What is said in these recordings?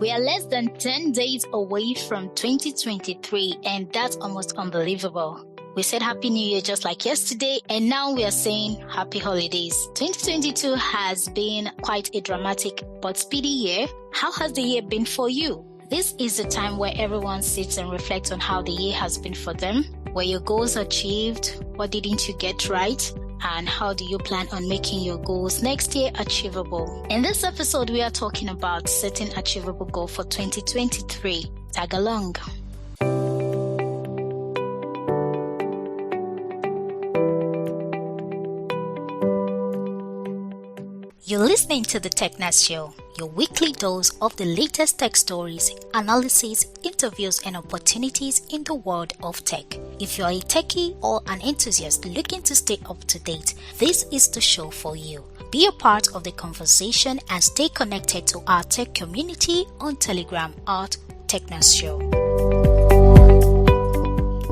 We are less than 10 days away from 2023, and that's almost unbelievable. We said Happy New Year just like yesterday, and now we are saying Happy Holidays. 2022 has been quite a dramatic but speedy year. How has the year been for you? This is the time where everyone sits and reflects on how the year has been for them. Were your goals achieved? What didn't you get right? And how do you plan on making your goals next year achievable? In this episode, we are talking about setting achievable goal for 2023. Tag along. You're listening to The TechNet Show, your weekly dose of the latest tech stories, analysis, interviews, and opportunities in the world of tech. If you're a techie or an enthusiast looking to stay up to date, this is the show for you. Be a part of the conversation and stay connected to our tech community on Telegram at TechNet Show.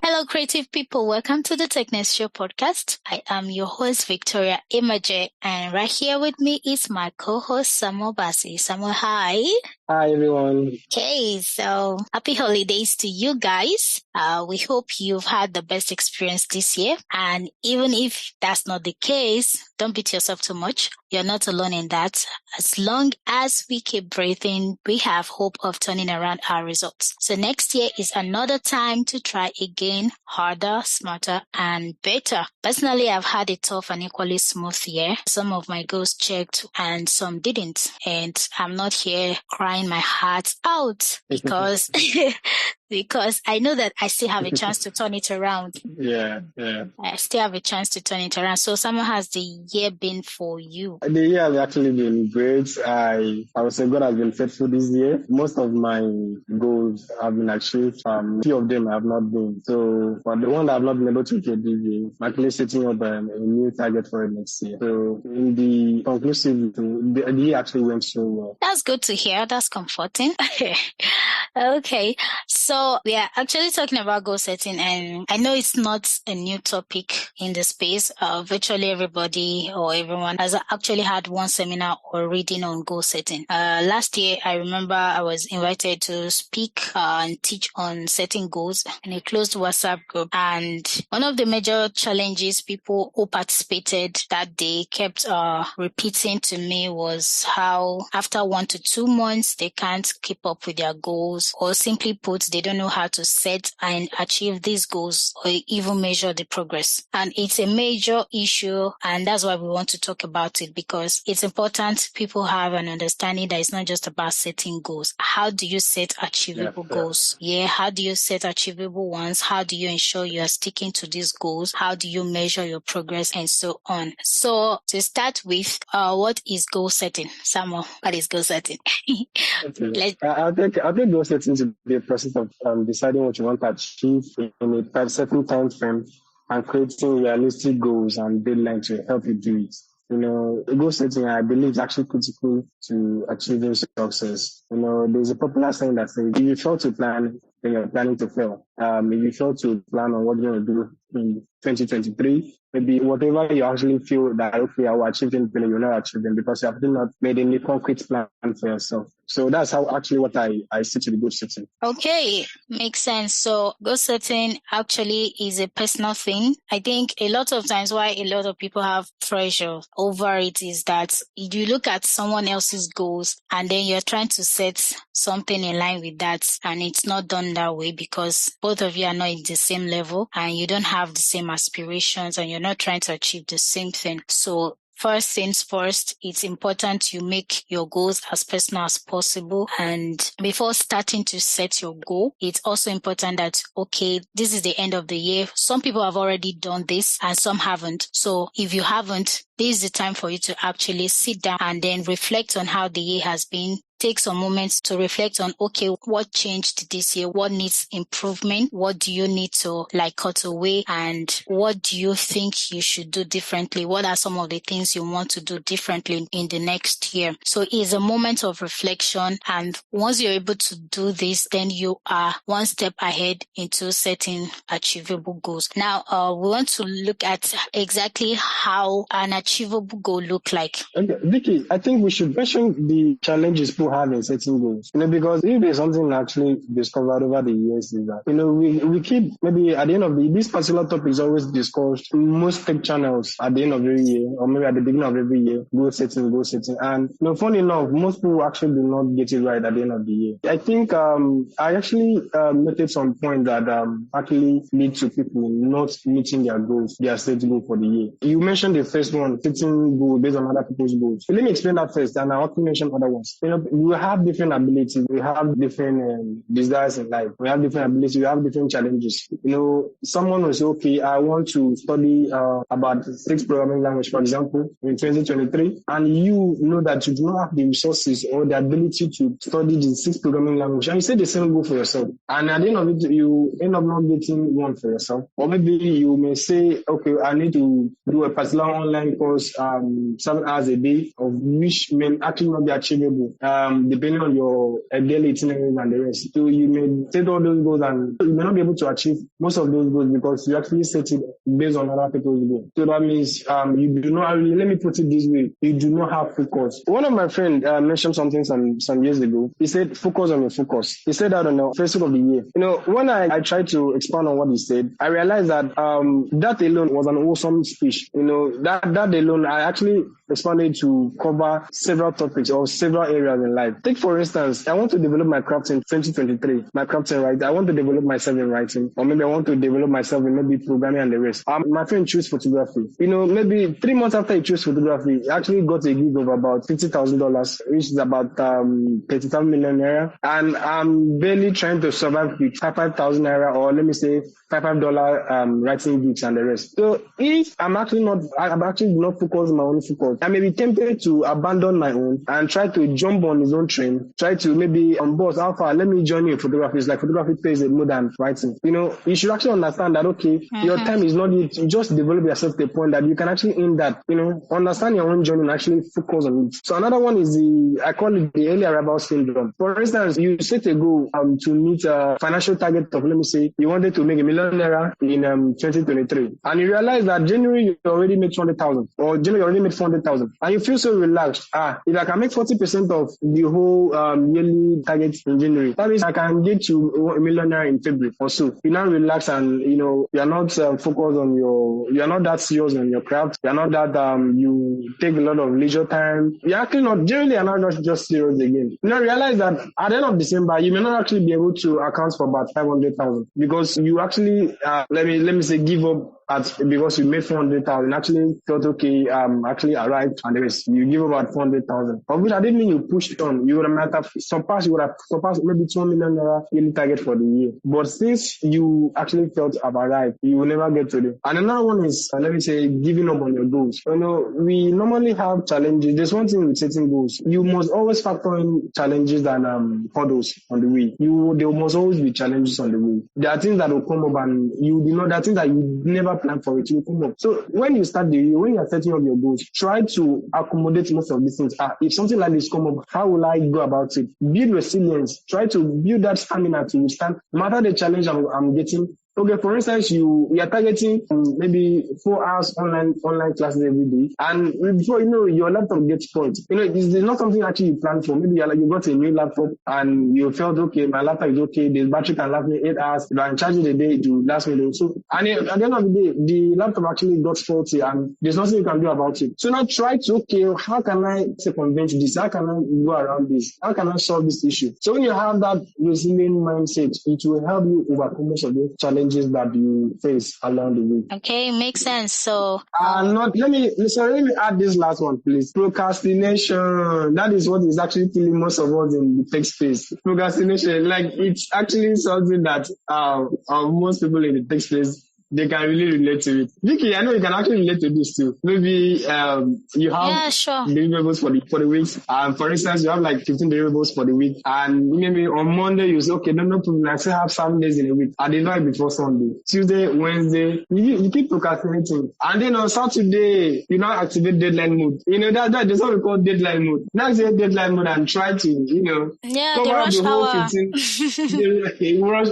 Hello, creative people. Welcome to the TechNet Show podcast. I am your host, Victoria Imaje, and right here with me is my co-host, Samuel Bassi. Samuel, hi. Hi, everyone. Okay, so happy holidays to you guys. We hope you've had the best experience this year. And even if that's not the case, don't beat yourself too much. You're not alone in that. As long as we keep breathing, we have hope of turning around our results. So next year is another time to try again, harder, smarter, and better. Personally, I've had a tough and equally smooth year. Some of my goals checked and some didn't. And I'm not here crying my heart out because because I know that I still have a chance to turn it around. Yeah. I still have a chance to turn it around. So, Samuel, has the year been for you? The year has actually been great. I would say God has been faithful this year. Most of my goals have been achieved. Few of them have not been. So, for the one that I've not been able to achieve this year, I'm actually setting up a new target for it next year. So, in the conclusive, the year actually went so well. That's good to hear. That's comforting. Okay, so we are actually talking about goal setting, and I know it's not a new topic in the space. Virtually everybody or everyone has actually had one seminar or reading on goal setting. Last year, I remember I was invited to speak and teach on setting goals in a closed WhatsApp group. And one of the major challenges people who participated that day kept repeating to me was how after 1 to 2 months, they can't keep up with their goals. Or simply put, they don't know how to set and achieve these goals or even measure the progress. And it's a major issue, and that's why we want to talk about it, because it's important people have an understanding that it's not just about setting goals. How do you set achievable goals? How do you set achievable ones? How do you ensure you are sticking to these goals? How do you measure your progress, and so on? So to start with, what is goal setting? Samuel, what is goal setting? Okay. I think goal setting to be a process of deciding what you want to achieve in a certain time frame and creating realistic goals and deadlines to help you do it. Goal setting, I believe, is actually critical to achieving success. There's a popular saying that says, if you fail to plan, then you're planning to fail. If you fail to plan on what you're going to do in 2023, maybe whatever you actually feel that, okay, I will achieve them, you'll not achieve them because you have not made any concrete plan for yourself. So that's how actually what I see to the goal setting. Okay, makes sense. So goal setting actually is a personal thing. I think a lot of times why a lot of people have pressure over it is that you look at someone else's goals and then you're trying to set something in line with that, and it's not done that way because both of you are not in the same level and you don't have the same aspirations and you're not trying to achieve the same thing. So first things first, it's important you make your goals as personal as possible. And before starting to set your goal, it's also important that, okay, this is the end of the year. Some people have already done this and some haven't. So if you haven't, this is the time for you to actually sit down and then reflect on how the year has been. Take some moments to reflect on, okay, what changed this year? What needs improvement? What do you need to cut away? And what do you think you should do differently? What are some of the things you want to do differently in the next year? So it's a moment of reflection. And once you're able to do this, then you are one step ahead into setting achievable goals. Now, we want to look at exactly how an achievable goal look like. Okay, Vicky, I think we should mention the challenges people people have in setting goals. Because if there's something actually discovered over the years is that, we keep, maybe at the end of this particular topic is always discussed in most tech channels at the end of every year, or maybe at the beginning of every year, goal setting. And, funny enough, most people actually do not get it right at the end of the year. I think, I actually noted some point that actually lead to people not meeting their goals, their set goal for the year. You mentioned the first one, setting goal based on other people's goals. So let me explain that first, and I'll also mention other ones. We have different abilities, we have different desires in life, we have different abilities, we have different challenges. Someone will say, okay, I want to study about 6 programming language, for example, in 2023, and you know that you do not have the resources or the ability to study the 6 programming language, and you set the same goal for yourself, and at the end of it, you end up not getting one for yourself. Or maybe you may say, okay, I need to do a particular online course 7 hours a day, of which may actually not be achievable, depending on your daily itinerary and the rest. So you may set all those goals and you may not be able to achieve most of those goals because you actually set it based on other people's goals. So that means you do not, let me put it this way, you do not have focus. One of my friends mentioned something some years ago. He said, focus on your focus. He said that on the first week of the year. When I tried to expand on what he said, I realized that that alone was an awesome speech. That alone, I actually expanded to cover several topics or several areas in life. Take for instance, I want to develop my craft in 2023, my craft in writing. I want to develop myself in writing, or maybe I want to develop myself in maybe programming and the rest. My friend chose photography. Maybe 3 months after he chose photography, he actually got a gig of about $50,000, which is about 35 million naira. And I'm barely trying to survive with 5,000 naira, or let me say $5 writing gigs and the rest. So if I'm actually not focused on my own focus, I may be tempted to abandon my own and try to jump on his own train, try to maybe boss, Alpha, let me join you in photography. It's like photography pays more than writing. You should actually understand that, okay, your time is not it. You just develop yourself to the point that you can actually aim that, understand your own journey and actually focus on it. So another one is I call it the early arrival syndrome. For instance, you set a goal to meet a financial target of, let me say, you wanted to make $1 million in 2023. And you realize that January you already made 200,000, or January you already made 400,000. And you feel so relaxed. If I can make 40% of the whole yearly target in January, that means I can get to $1 million in February or so. You now relax and, you are not focused on you are not that serious on your craft. You are not that, you take a lot of leisure time. You're actually not, generally you're not just serious again. You now realize that at the end of December, you may not actually be able to account for about 500,000 because you actually, let me say, give up because you made 400,000, actually thought, okay, actually arrived, and the rest, you give about 400,000. Of which I didn't mean you pushed on. You would have surpassed maybe 2 million naira yearly target for the year. But since you actually felt I've arrived, you will never get to it. And another one is, let me say, giving up on your goals. We normally have challenges. There's one thing with setting goals. You must always factor in challenges and hurdles on the way. There must always be challenges on the way. There are things that will come up and there are things that you never plan for it to come up. So when you start the year, when you are setting up your goals, try to accommodate most of these things. If something like this come up, how will I go about it? Build resilience. Try to build that stamina to withstand no matter the challenge I'm getting. Okay, for instance, you are targeting maybe 4 hours online classes every day, and before you know, your laptop gets spoiled. It's not something actually you plan for. Maybe you got a new laptop and you felt, okay, my laptop is okay, the battery can last me 8 hours, if I'm charging a day, it will last me. So, and at the end of the day, the laptop actually got faulty and there's nothing you can do about it. So now try to, okay, how can I circumvent this? How can I go around this? How can I solve this issue? So when you have that resilient mindset, it will help you overcome most of the challenges that you face along the way. Okay, makes sense. So let me add this last one, please. Procrastination. That is what is actually killing most of us in the tech space. Procrastination, it's actually something that most people in the tech space, they can really relate to it. Vicky, I know you can actually relate to this too. Maybe you have deliverables for the week. For instance, you have 15 deliverables for the week, and maybe on Monday you say, okay, no problem. I still have 7 days in a week. I deliver before Sunday, Tuesday, Wednesday. You keep procrastinating, and then on Saturday you now activate deadline mode. That's what we call deadline mode. Now say deadline mode and try to cover the whole 15. Rush.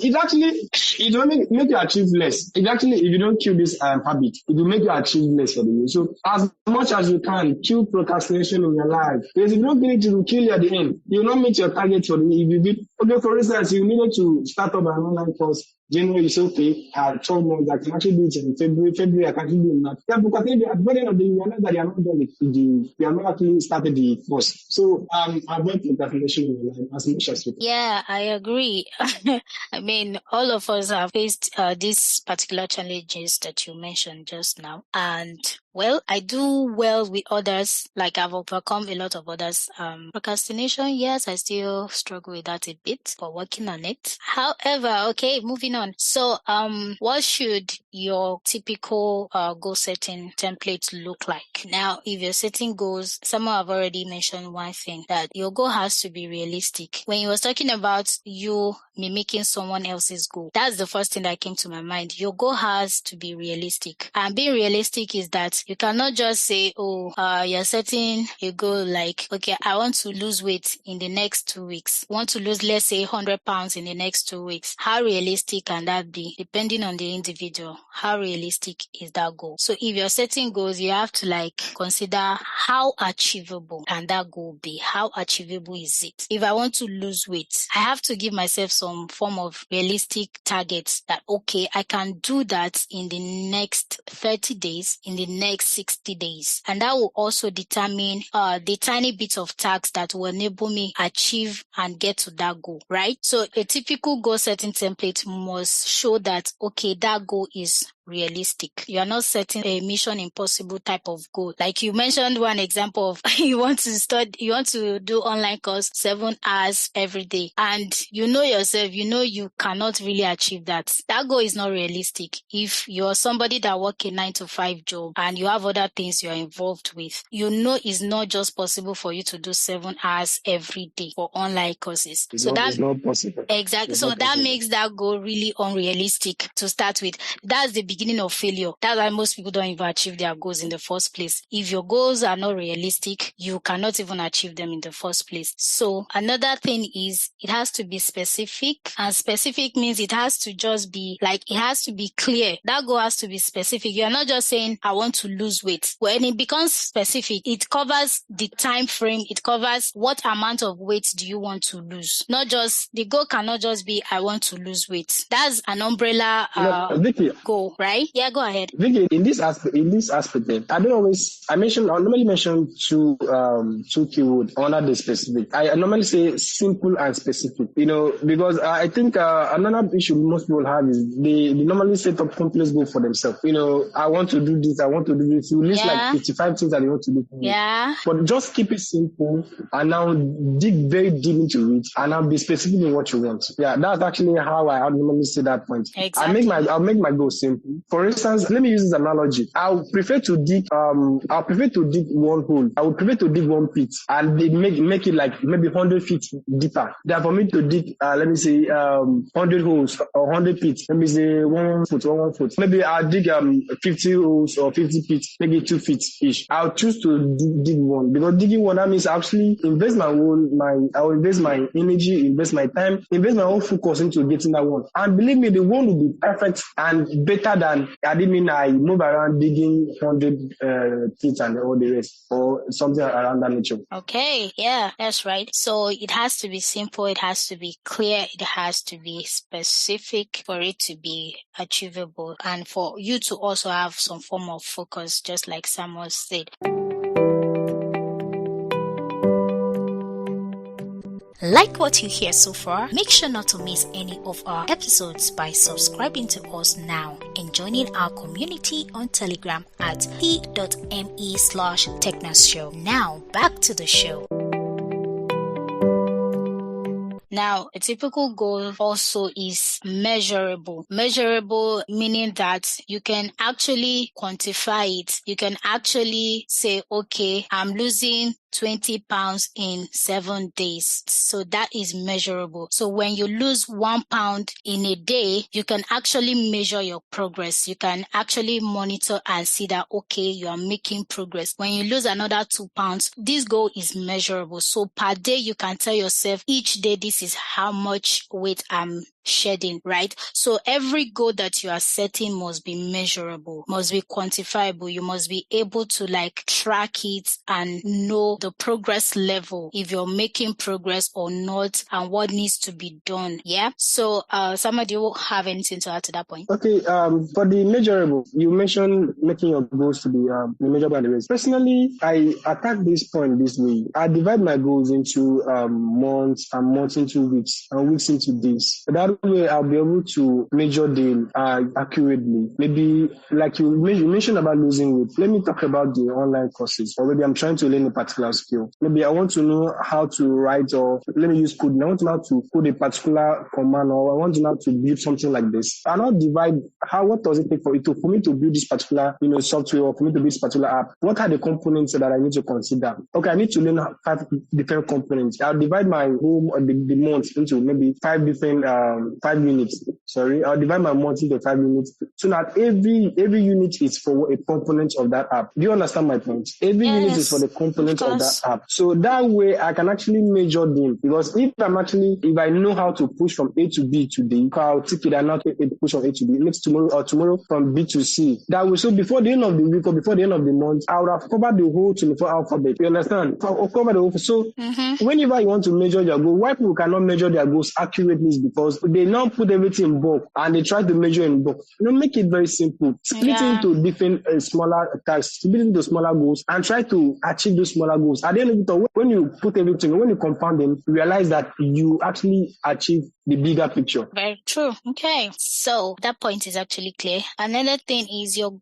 It's actually it will make you achieve less. It actually, if you don't kill this habit, it will make you achieve less for the day. So as much as you can, kill procrastination in your life. Because if you don't finish it, will kill you at the end. You will not meet your target for the day. If you did, okay, for instance, you needed to start up an online course. January, you say, okay, I have 12 months, I can actually do it in February, I can actually do it now. Yeah, because at the end of the day, you realize that you are not done with you are not actually started the course. So, avoid procrastination in your life as much as you can. Yeah, I agree. I mean, all of us have faced these particular challenges that you mentioned just now. And well, I do well with others, like I've overcome a lot of others. Procrastination, yes, I still struggle with that a bit, but working on it. However, okay, moving on. So, what should your typical goal setting template look like? Now, if you're setting goals, someone have already mentioned one thing, that your goal has to be realistic. When you was talking about you mimicking someone else's goal, that's the first thing that came to my mind. Your goal has to be realistic. And being realistic is that you cannot just say, you're setting a goal like, okay, I want to lose weight in the next 2 weeks. Want to lose, let's say, 100 pounds in the next 2 weeks. How realistic can that be? Depending on the individual, how realistic is that goal? So if you're setting goals, you have to consider how achievable can that goal be? How achievable is it? If I want to lose weight, I have to give myself some form of realistic targets that, okay, I can do that in the next 30 days, in the next 60 days. And that will also determine the tiny bits of tasks that will enable me achieve and get to that goal, right? So a typical goal setting template must show that, okay, that goal is realistic. You are not setting a mission impossible type of goal. Like you mentioned one example of you want to do online course 7 hours every day. And you know yourself, you cannot really achieve that. That goal is not realistic. If you're somebody that work a 9-to-5 job and you have other things you're involved with, it's not just possible for you to do 7 hours every day for online courses. It's not possible. Exactly. So that makes that goal really unrealistic to start with. That's the beginning of failure. That's why most people don't even achieve their goals in the first place. If your goals are not realistic, you cannot even achieve them in the first place. So another thing is it has to be specific, and specific means it has to just be it has to be clear. That goal has to be specific. You're not just saying, I want to lose weight. When it becomes specific, it covers the time frame. It covers what amount of weight do you want to lose. The goal cannot just be, I want to lose weight. That's an umbrella Vicky, goal, right? Yeah, go ahead. Vicky, in this aspect, I normally mention two keywords under the specific. I normally say simple and specific, because I think another issue most people have is they normally set up complex goals for themselves. I want to do this, I want to do this. You list 55 things that you want to do. Yeah. But just keep it simple and now dig very deep into it and now be specific in what you want. Yeah, that's actually how I normally say that point. Exactly. I'll make my goal simple. For instance, let me use this analogy. I would prefer to dig one hole. I would prefer to dig one pit and make it like maybe 100 feet deeper. Than for me to dig, 100 holes or 100 pits. Maybe say 1 foot or 1 foot. Maybe I'll dig 50 holes or 50 pits, maybe 2 feet each. I'll choose to dig one, because digging one, that means I actually invest I will invest my energy, invest my time, invest my own focus into getting that one. And believe me, the one will be perfect and better than I move around digging 100 pits and all the rest, or something around that nature. Okay, yeah, that's right. So it has to be simple, it has to be clear, it has to be specific for it to be achievable, and for you to also have some form of focus, just like Samuel said. Like what you hear so far, make sure not to miss any of our episodes by subscribing to us now and joining our community on Telegram at t.me/technoshow. Now, back to the show. Now, a typical goal also is measurable. Measurable meaning that you can actually quantify it. You can actually say, okay, I'm losing 20 pounds in 7 days. So that is measurable. So when you lose 1 pound in a day, you can actually measure your progress. You can actually monitor and see that, okay, you are making progress. When you lose another 2 pounds, this goal is measurable. So per day, you can tell yourself each day, this is how much weight I'm shedding, right? So every goal that you are setting must be measurable, must be quantifiable. You must be able to like track it and know the progress level, if you're making progress or not, and what needs to be done. Yeah. So somebody will have anything to add to that point? Okay, for the measurable, you mentioned making your goals to be measurable and the rest. Personally, I attack this point this way. I divide my goals into months, and months into weeks, and weeks into days. That way, I'll be able to measure them accurately. Maybe like you mentioned about losing weight. Let me talk about the online courses. Or maybe I'm trying to learn a particular skill. Maybe I want to know how to write, or let me use coding. I want to know how to code a particular command, or I want to know how to build something like this. I'll not divide what does it take for me to build this particular software, or for me to build this particular app. What are the components that I need to consider? Okay, I need to learn 5 different components. I'll divide my whole the month into maybe 5 different 5 units. Sorry, I'll divide my month into 5 units, so that every unit is for a component of that app. Do you understand my point? Every unit is for the component of that app. So that way I can actually measure them, because if I know how to push from A to B today, I'll take it and not push from A to B. Next tomorrow from B to C. That way, so before the end of the week or before the end of the month, I would have covered the whole 24 alphabet. You understand? I'll cover the whole. So whenever you want to measure your goal, why people cannot measure their goals accurately is because they now put everything in bulk and they try to measure in bulk. Make it very simple. Split it into different smaller tasks, split it into smaller goals, and try to achieve those smaller goals. At the end of it, when you put everything, when you compound them, you realize that you actually achieve the bigger picture. Very true. Okay. So that point is actually clear. Another thing is your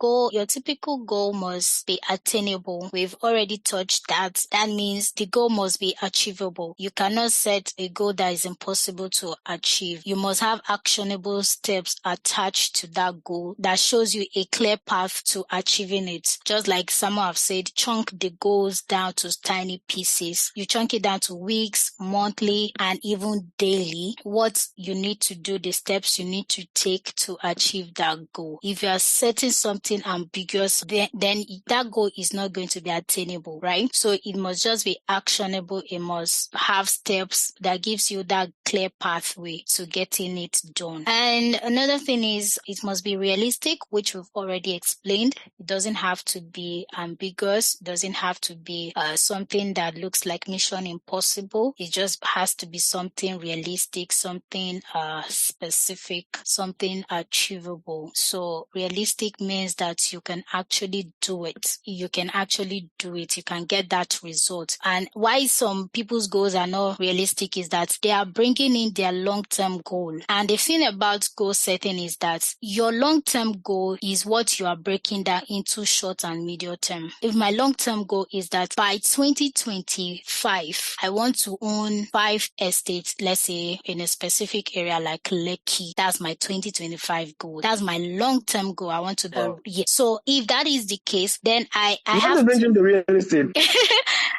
typical goal must be attainable. We've already touched that. That means the goal must be achievable. You cannot set a goal that is impossible to achieve. You must have actionable steps attached to that goal that shows you a clear path to achieving it. Just like someone have said, chunk the goals down to tiny pieces. You chunk it down to weeks, monthly, and even daily. What you need to do, the steps you need to take to achieve that goal. If you are setting something ambiguous, then that goal is not going to be attainable, right? So it must just be actionable. It must have steps that gives you that clear pathway to getting it done. And another thing is it must be realistic, which we've already explained. It doesn't have to be ambiguous. It doesn't have to be something that looks like mission impossible. It just has to be something realistic, something specific, something achievable. So realistic means that you can actually do it. You can get that result. And why some people's goals are not realistic is that they are bringing in their long-term goal. And the thing about goal setting is that your long-term goal is what you are breaking down into short and medium term. If my long-term goal is that by 2025, I want to own 5 estates, let's say in a specific area like Lekki, that's my 2025 goal. That's my long-term goal. I want to be. So if that is the case, then I have to mention the real estate.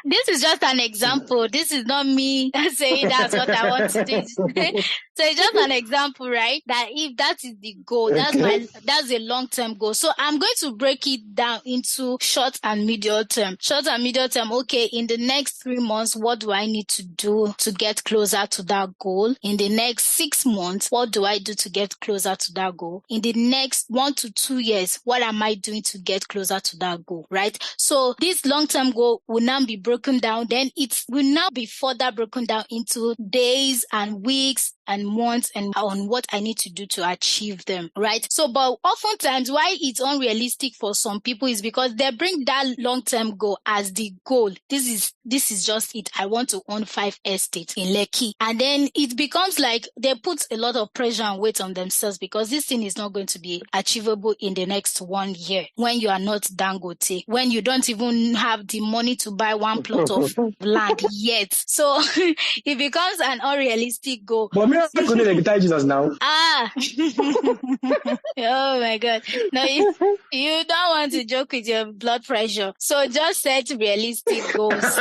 This is just an example. This is not me saying that's what I want to do. So it's just an example, right? That if that is the goal, that's a long-term goal. So I'm going to break it down into short and medium term. Short and medium term, okay, in the next 3 months, what do I need to do to get closer to that goal? In the next 6 months, what do I do to get closer to that goal? In the next 1 to 2 years, what am I doing to get closer to that goal, right? So this long-term goal will now be broken down. Then it will now be further broken down into days and weeks and months and on what I need to do to achieve them, right? So, but oftentimes why it's unrealistic for some people is because they bring that long-term goal as the goal. This is just it. I want to own 5 estates in Lekki. And then it becomes like they put a lot of pressure and weight on themselves because this thing is not going to be achievable in the next 1 year when you are not Dangote, when you don't even have the money to buy 1 plot of land yet. So it becomes an unrealistic goal. But me, I couldn't Jesus now. Oh my God. No, you don't want to joke with your blood pressure. So just set realistic goals.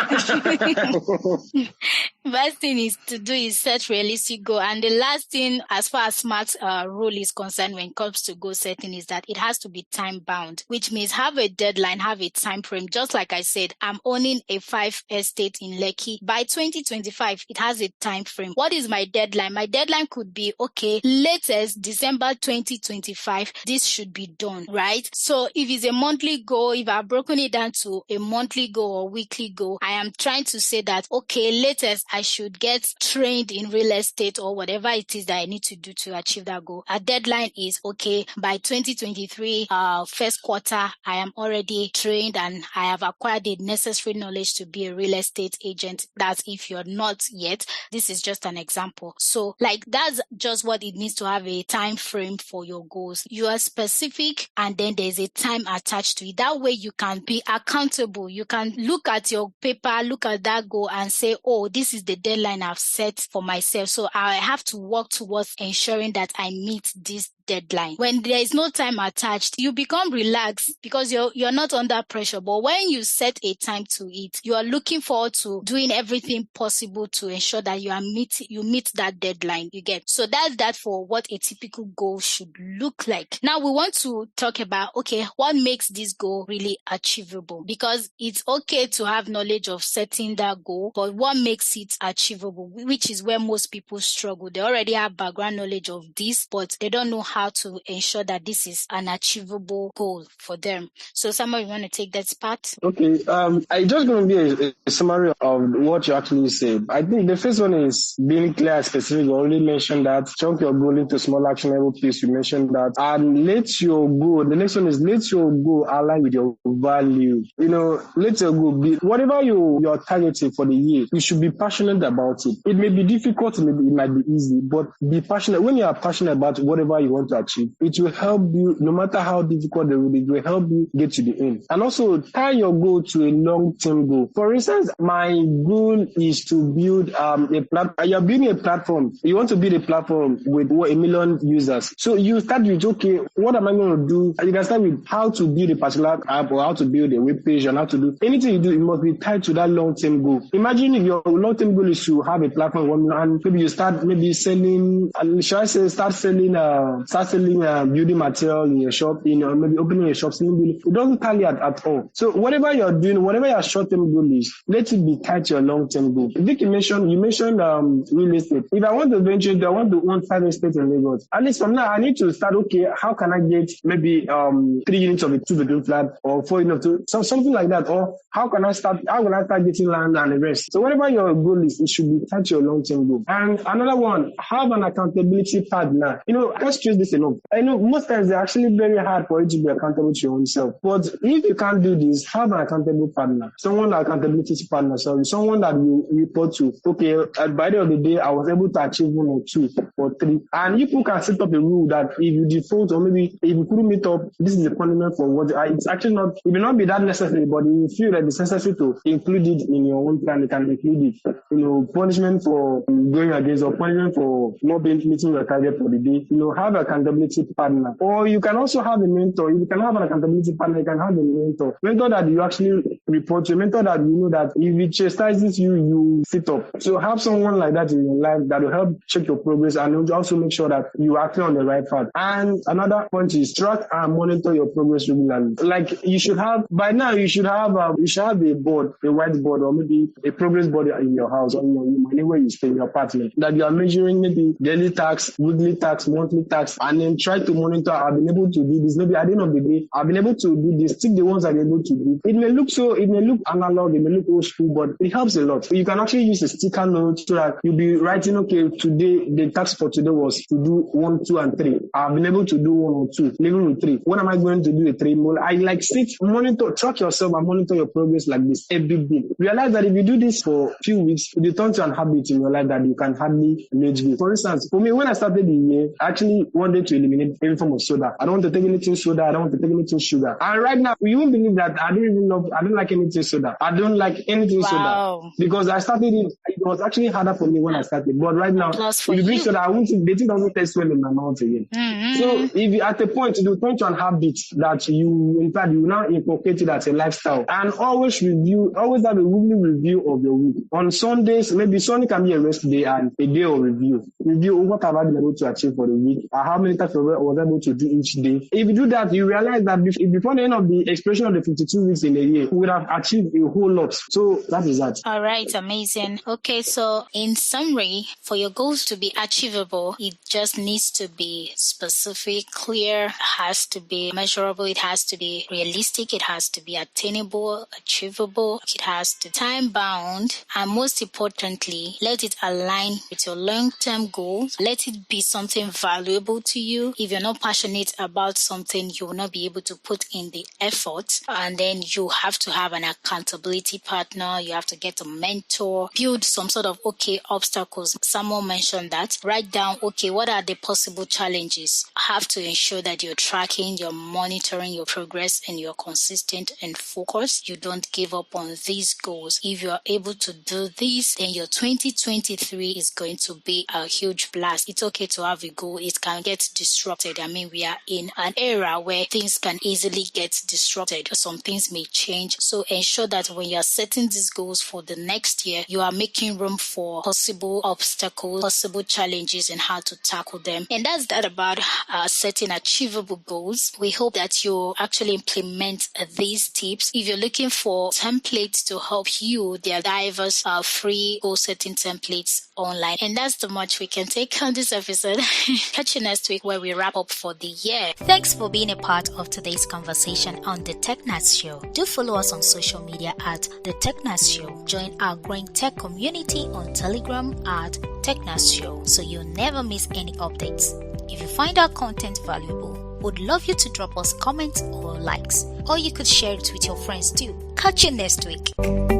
Best thing is to do is set realistic goal. And the last thing, as far as SMART rule is concerned when it comes to goal setting, is that it has to be time bound, which means have a deadline, have a time frame. Just like I said, I'm owning a 5 estate in Lekki. By 2025, it has a time frame. What is my deadline? My deadline could be, okay, latest December 2025, this should be done, right? So if it's a monthly goal, if I've broken it down to a monthly goal or weekly goal, I am trying to say that, okay, latest I should get trained in real estate or whatever it is that I need to do to achieve that goal. A deadline is, okay, by 2023, first quarter, I am already trained and I have acquired the necessary knowledge to be a real estate agent. That's if you're not yet. This is just an example. So like that's just what it means to have a time frame for your goals. You are specific and then there's a time attached to it. That way you can be accountable. You can look at your paper, look at that goal and say, oh, this is the deadline I've set for myself. So I have to work towards ensuring that I meet this deadline. When there is no time attached, you become relaxed because you're not under pressure. But when you set a time to it, you are looking forward to doing everything possible to ensure that you meet that deadline you get. So that's that for what a typical goal should look like. Now we want to talk about, okay, what makes this goal really achievable? Because it's okay to have knowledge of setting that goal, but what makes it achievable, which is where most people struggle. They already have background knowledge of this, but they don't know how to ensure that this is an achievable goal for them. So Samuel, you want to take that part? Okay. I just going to be a summary of what you actually said. I think the first one is being clear and specific. You already mentioned that. Chunk your goal into small actionable piece. You mentioned that. And let your goal, the next one is let your goal align with your value. Let your goal be whatever you're targeting for the year. You should be passionate about it. It may be difficult, it might be easy, but be passionate. When you are passionate about whatever you want to achieve, it will help you, no matter how difficult it will help you get to the end. And also tie your goal to a long-term goal. For instance, my goal is to build a platform. You're building a platform. You want to build a platform with 1 million users. So you start with, okay, what am I going to do? You can start with how to build a particular app or how to build a web page and how to do anything you do. It must be tied to that long-term goal. Imagine if your long-term goal is to have a platform and maybe you start selling, start selling building material in your shop, maybe opening a shop, it doesn't tally at all. So whatever you're doing, whatever your short-term goal is, let it be tied to your long-term goal. Vic, you mentioned real estate. If I want to venture, I want to own 5 estates in Lagos. At least from now, I need to start, okay, how can I get maybe 3 units of a 2-bedroom flat or 4 units of something like that? Or how can I start getting land and the rest? So whatever your goal is, it should be tied to your long-term goal. And another one, have an accountability partner. Let's choose this enough. I know most times they're actually very hard for you to be accountable to your own self. But if you can't do this, have an accountable partner. Someone that you report to. Okay, by the end of the day, I was able to achieve 1 or 2 or 3. And you can set up a rule that if you default or maybe if you couldn't meet up, this is the punishment for what it's actually not. It may not be that necessary, but if you feel that it's necessary to include it in your own plan, you can include it. Punishment for going against or punishment for not meeting your target for the day. Have an accountability partner. Or you can also have a mentor. You can have an accountability partner. You can have a mentor. Mentor that you actually report to. Mentor that you know that if it chastises you, you sit up. So have someone like that in your life that will help check your progress and also make sure that you are actually on the right path. And another point is track and monitor your progress regularly. Like you should have a board, a whiteboard, or maybe a progress board in your house or anywhere you stay in your apartment that you are measuring maybe daily tasks, weekly tasks, monthly tasks, and then try to monitor. I've been able to do this. Maybe at the end of the day, I've been able to do this. Stick the ones I've been able to do. It may look analog, it may look old school, but it helps a lot. You can actually use a sticker note so that you'll be writing, okay, today, the task for today was to do 1, 2, and 3. I've been able to do 1 or 2, living with 3. When am I going to do a 3 more? Track yourself and monitor your progress like this every day. Realize that if you do this for a few weeks, it will turn to an habit in your life that you can hardly manage with. For instance, for me, when I started the year, I actually wanted to eliminate any form of soda. I don't want to take anything soda. I don't want to take anything sugar. And right now, you won't believe that I don't like anything soda. I don't like anything soda. Because I started it was actually harder for me when I started. But right now, if you drink soda, the thing doesn't taste well in my mouth again. Mm-hmm. So if you at a point, you turn to an habit that you now inculcate it as a lifestyle. And always have a weekly review of your week. On Sundays, maybe Sunday can be a rest day and a day of review. Review what have I been able to achieve for the week, how many tasks I was able to do each day. If you do that, you realize that before the end of the expiration of the 52 weeks in a year, you would have achieved a whole lot. So that is that. All right, amazing. Okay. Okay, so in summary, for your goals to be achievable, it just needs to be specific, clear, has to be measurable, it has to be realistic, it has to be attainable, achievable, it has to be time bound, and most importantly, let it align with your long-term goals. Let it be something valuable to you. If you're not passionate about something, you will not be able to put in the effort, and then you have to have an accountability partner. You have to get a mentor, build some sort of obstacles. Someone mentioned that. Write down, what are the possible challenges? Have to ensure that you're tracking, you're monitoring your progress, and you're consistent and focused. You don't give up on these goals. If you're able to do this, then your 2023 is going to be a huge blast. It's okay to have a goal. It can get disrupted. I mean, we are in an era where things can easily get disrupted. Some things may change. So ensure that when you're setting these goals for the next year, you are making room for possible obstacles, possible challenges, and how to tackle them. And that's that about setting achievable goals. We hope that you actually implement these tips. If you're looking for templates to help you, there are diverse free goal setting templates online. And that's the much we can take on this episode. Catch you next week where we wrap up for the year. Thanks for being a part of today's conversation on The Tech Nats Show. Do follow us on social media at The Tech Nats Show. Join our growing tech community on Telegram at Tech Nats Show so you'll never miss any updates. If you find our content valuable, would love you to drop us comments or likes, or you could share it with your friends too. Catch you next week.